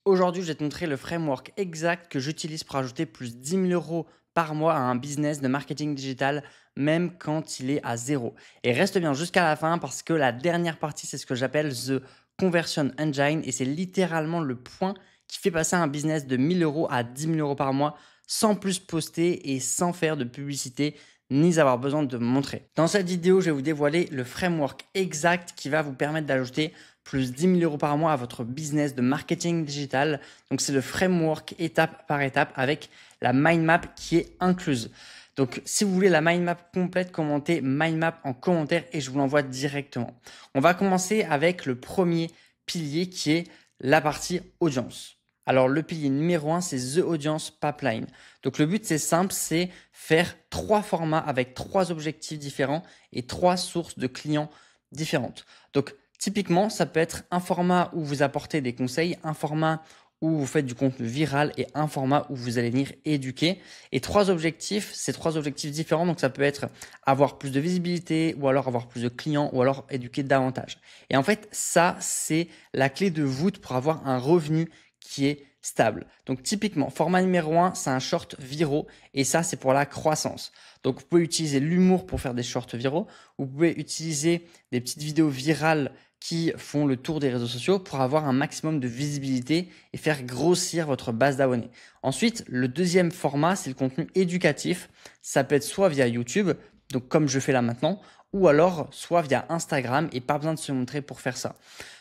Aujourd'hui, je vais te montrer le framework exact que j'utilise pour ajouter plus 10 000 € par mois à un business de marketing digital, même quand il est à zéro. Et reste bien jusqu'à la fin parce que la dernière partie, c'est ce que j'appelle The Conversion Engine et c'est littéralement le point qui fait passer un business de 1 000 € à 10 000 € par mois sans plus poster et sans faire de publicité ni avoir besoin de montrer. Dans cette vidéo, je vais vous dévoiler le framework exact qui va vous permettre d'ajouter plus 10 000 € par mois à votre business de marketing digital. Donc, c'est le framework étape par étape avec la mind map qui est incluse. Donc, si vous voulez la mind map complète, commentez mind map en commentaire et je vous l'envoie directement. On va commencer avec le premier pilier qui est la partie audience. Alors, le pilier numéro 1, c'est The Audience Pipeline. Donc, le but, c'est simple, c'est faire 3 formats avec 3 objectifs différents et 3 sources de clients différentes. Donc, typiquement, ça peut être un format où vous apportez des conseils, un format où vous faites du contenu viral et un format où vous allez venir éduquer. Et 3 objectifs, c'est 3 objectifs différents. Donc, ça peut être avoir plus de visibilité ou alors avoir plus de clients ou alors éduquer davantage. Et en fait, ça, c'est la clé de voûte pour avoir un revenu qui est stable. Donc typiquement, format numéro 1, c'est un short viraux et ça, c'est pour la croissance. Donc vous pouvez utiliser l'humour pour faire des shorts viraux. Vous pouvez utiliser des petites vidéos virales qui font le tour des réseaux sociaux pour avoir un maximum de visibilité et faire grossir votre base d'abonnés. Ensuite, le deuxième format, c'est le contenu éducatif. Ça peut être soit via YouTube, donc comme je fais là maintenant, ou alors soit via Instagram et pas besoin de se montrer pour faire ça.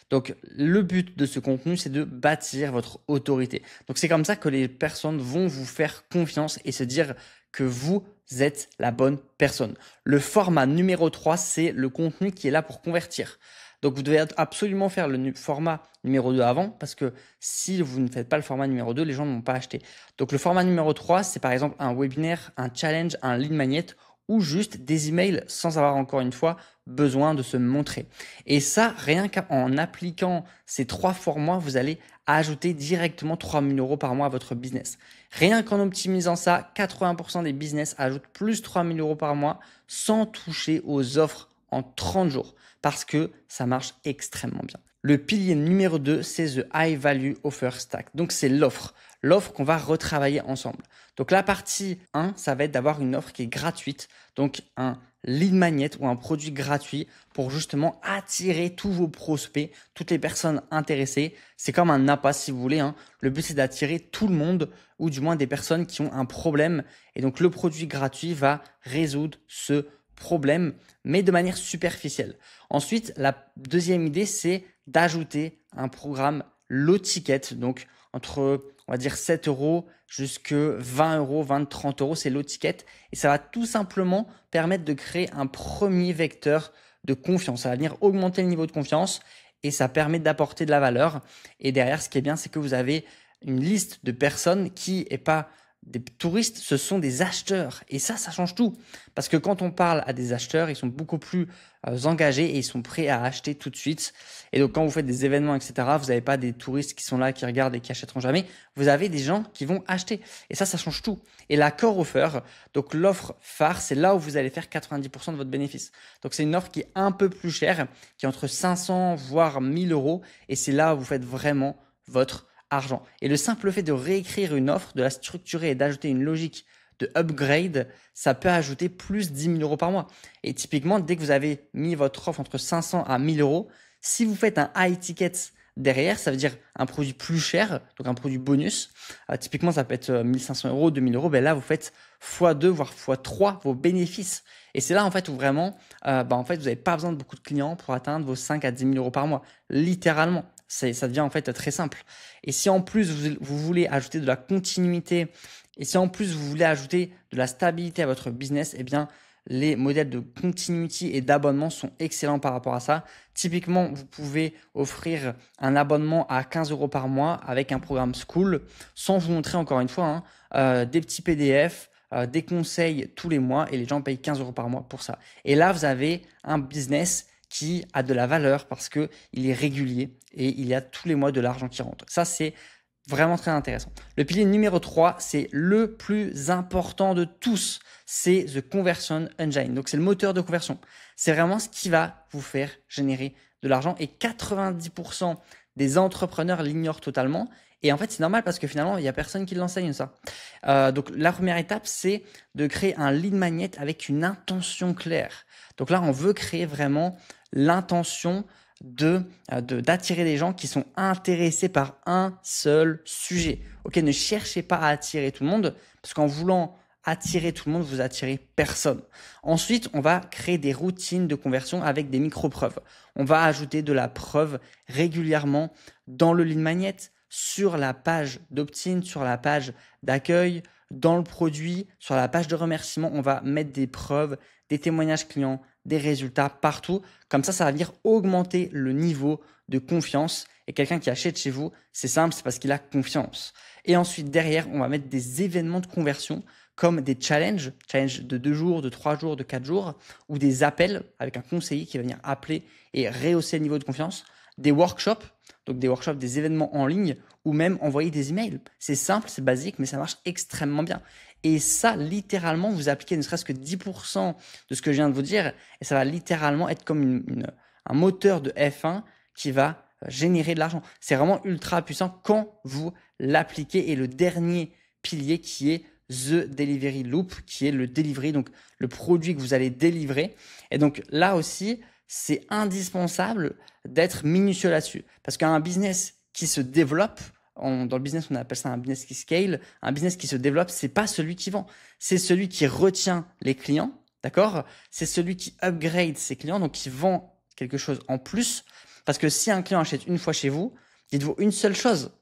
Donc, le but de ce contenu, c'est de bâtir votre autorité. Donc, c'est comme ça que les personnes vont vous faire confiance et se dire que vous êtes la bonne personne. Le format numéro 3, c'est le contenu qui est là pour convertir. Donc, vous devez absolument faire le format numéro 2 avant parce que si vous ne faites pas le format numéro 2, les gens ne vont pas acheter. Donc, le format numéro 3, c'est par exemple un webinaire, un challenge, un lead magnet ou juste des emails sans avoir encore une fois besoin de se montrer. Et ça, rien qu'en appliquant ces 3 formats, vous allez ajouter directement 3 000 € par mois à votre business. Rien qu'en optimisant ça, 80% des business ajoutent plus 3 000 € par mois sans toucher aux offres en 30 jours parce que ça marche extrêmement bien. Le pilier numéro 2, c'est The High Value Offer Stack. Donc, c'est l'offre qu'on va retravailler ensemble. Donc, la partie 1, ça va être d'avoir une offre qui est gratuite. Donc, un lead magnet ou un produit gratuit pour justement attirer tous vos prospects, toutes les personnes intéressées. C'est comme un appât si vous voulez. Le but, c'est d'attirer tout le monde ou du moins des personnes qui ont un problème. Et donc, le produit gratuit va résoudre ce problème, mais de manière superficielle. Ensuite, la deuxième idée, c'est d'ajouter un programme low ticket, donc entre, on va dire 7 € jusque 20 €, 20, 30 €, c'est low ticket. Et ça va tout simplement permettre de créer un premier vecteur de confiance. Ça va venir augmenter le niveau de confiance et ça permet d'apporter de la valeur. Et derrière, ce qui est bien, c'est que vous avez une liste de personnes qui n'est pas des touristes, ce sont des acheteurs. Et ça change tout. Parce que quand on parle à des acheteurs, ils sont beaucoup plus engagés et ils sont prêts à acheter tout de suite. Et donc, quand vous faites des événements, etc., vous n'avez pas des touristes qui sont là, qui regardent et qui achèteront jamais. Vous avez des gens qui vont acheter. Et ça change tout. Et la core offer, donc l'offre phare, c'est là où vous allez faire 90% de votre bénéfice. Donc, c'est une offre qui est un peu plus chère, qui est entre 500 voire 1 000 €. Et c'est là où vous faites vraiment votre argent. Et le simple fait de réécrire une offre, de la structurer et d'ajouter une logique de upgrade, ça peut ajouter plus 10 000 € par mois. Et typiquement, dès que vous avez mis votre offre entre 500 à 1 000 €, si vous faites un high ticket derrière, ça veut dire un produit plus cher, donc un produit bonus. Typiquement, ça peut être 1 500 €, 2 000 €. Ben là, vous faites x2, voire x3 vos bénéfices. Et c'est là, en fait, où vraiment, en fait, vous n'avez pas besoin de beaucoup de clients pour atteindre vos 5 à 10 000 € par mois. Littéralement. Ça devient en fait très simple. Et si en plus vous voulez ajouter de la continuité et si en plus vous voulez ajouter de la stabilité à votre business, eh bien les modèles de continuity et d'abonnement sont excellents par rapport à ça. Typiquement, vous pouvez offrir un abonnement à 15 € par mois avec un programme School sans vous montrer encore une fois des petits PDF, des conseils tous les mois et les gens payent 15 € par mois pour ça. Et là, vous avez un business qui a de la valeur parce qu'il est régulier et il y a tous les mois de l'argent qui rentre. Ça, c'est vraiment très intéressant. Le pilier numéro 3, c'est le plus important de tous. C'est The Conversion Engine. Donc, c'est le moteur de conversion. C'est vraiment ce qui va vous faire générer de l'argent et 90% des entrepreneurs l'ignorent totalement Et en fait, c'est normal parce que finalement, il n'y a personne qui l'enseigne ça. Donc, la première étape, c'est de créer un lead magnet avec une intention claire. Donc là, on veut créer vraiment l'intention d'attirer des gens qui sont intéressés par un seul sujet. Ok, ne cherchez pas à attirer tout le monde parce qu'en voulant attirer tout le monde, vous attirez personne. Ensuite, on va créer des routines de conversion avec des micro-preuves. On va ajouter de la preuve régulièrement dans le lead magnet, sur la page d'opt-in, sur la page d'accueil, dans le produit, sur la page de remerciement. On va mettre des preuves, des témoignages clients, des résultats partout. Comme ça va venir augmenter le niveau de confiance. Et quelqu'un qui achète chez vous, c'est simple, c'est parce qu'il a confiance. Et ensuite, derrière, on va mettre des événements de conversion comme des challenges de 2 jours, de 3 jours, de 4 jours, ou des appels avec un conseiller qui va venir appeler et rehausser le niveau de confiance, des workshops, donc des workshops, des événements en ligne, ou même envoyer des emails. C'est simple, c'est basique, mais ça marche extrêmement bien. Et ça, littéralement, vous appliquez ne serait-ce que 10% de ce que je viens de vous dire, et ça va littéralement être comme un moteur de F1 qui va générer de l'argent. C'est vraiment ultra puissant quand vous l'appliquez. Et le dernier pilier qui est The Delivery Loop, qui est le delivery, donc le produit que vous allez délivrer. Et donc là aussi, c'est indispensable d'être minutieux là-dessus. Parce qu'un business qui se développe, dans le business, on appelle ça un business qui scale, un business qui se développe, c'est pas celui qui vend, c'est celui qui retient les clients, d'accord? C'est celui qui upgrade ses clients, donc qui vend quelque chose en plus. Parce que si un client achète une fois chez vous, dites-vous une seule chose,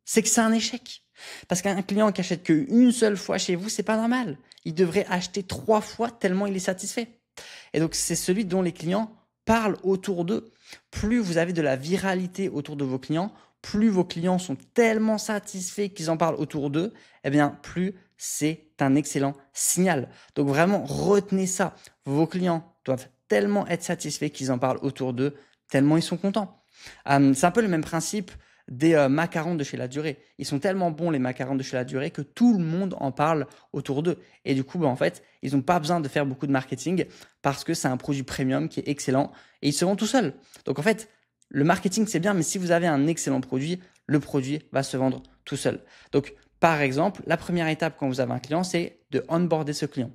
c'est que c'est un échec. Parce qu'un client qui achète qu'une seule fois chez vous, c'est pas normal. Il devrait acheter 3 fois tellement il est satisfait. Et donc, c'est celui dont les clients parlent autour d'eux. Plus vous avez de la viralité autour de vos clients, plus vos clients sont tellement satisfaits qu'ils en parlent autour d'eux, eh bien, plus c'est un excellent signal. Donc, vraiment, retenez ça. Vos clients doivent tellement être satisfaits qu'ils en parlent autour d'eux, tellement ils sont contents. C'est un peu le même principe des macarons de chez La Durée. Ils sont tellement bons, les macarons de chez La Durée, que tout le monde en parle autour d'eux. Et du coup, en fait, ils n'ont pas besoin de faire beaucoup de marketing parce que c'est un produit premium qui est excellent et ils se vendent tout seuls. Donc en fait, le marketing, c'est bien, mais si vous avez un excellent produit, le produit va se vendre tout seul. Donc, par exemple, la première étape quand vous avez un client, c'est de onboarder ce client.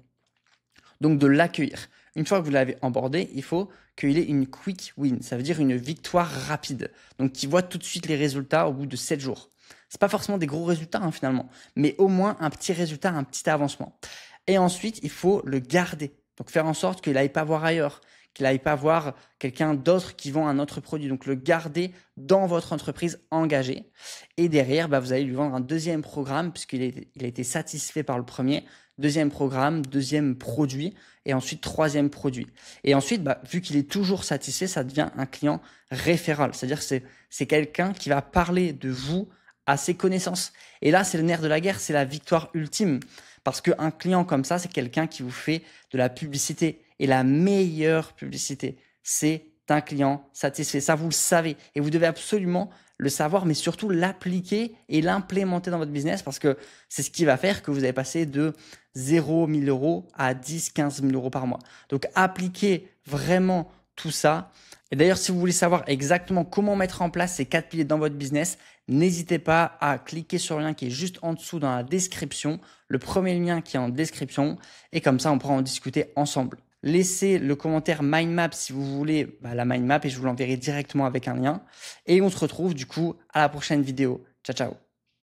Donc, de l'accueillir. Une fois que vous l'avez onboardé, il faut qu'il ait une quick win. Ça veut dire une victoire rapide. Donc, qu'il voit tout de suite les résultats au bout de 7 jours. C'est pas forcément des gros résultats finalement, mais au moins un petit résultat, un petit avancement. Et ensuite, il faut le garder. Donc, faire en sorte qu'il n'aille pas voir ailleurs, qu'il n'aille pas voir quelqu'un d'autre qui vend un autre produit. Donc, le garder dans votre entreprise engagée. Et derrière, vous allez lui vendre un deuxième programme puisqu'il a été satisfait par le premier. Deuxième programme, deuxième produit et ensuite troisième produit. Et ensuite, vu qu'il est toujours satisfait, ça devient un client référal. C'est-à-dire que c'est quelqu'un qui va parler de vous à ses connaissances. Et là, c'est le nerf de la guerre, c'est la victoire ultime. Parce qu'un client comme ça, c'est quelqu'un qui vous fait de la publicité. Et la meilleure publicité, c'est un client satisfait. Ça, vous le savez. Et vous devez absolument le savoir, mais surtout l'appliquer et l'implémenter dans votre business parce que c'est ce qui va faire que vous allez passer de 0 000 euros à 10 15 000 euros par mois. Donc, appliquez vraiment tout ça. Et d'ailleurs, si vous voulez savoir exactement comment mettre en place ces 4 piliers dans votre business, n'hésitez pas à cliquer sur le lien qui est juste en dessous dans la description, le premier lien qui est en description, et comme ça, on pourra en discuter ensemble. Laissez le commentaire mind map si vous voulez la mind map et je vous l'enverrai directement avec un lien. Et on se retrouve du coup à la prochaine vidéo. Ciao, ciao.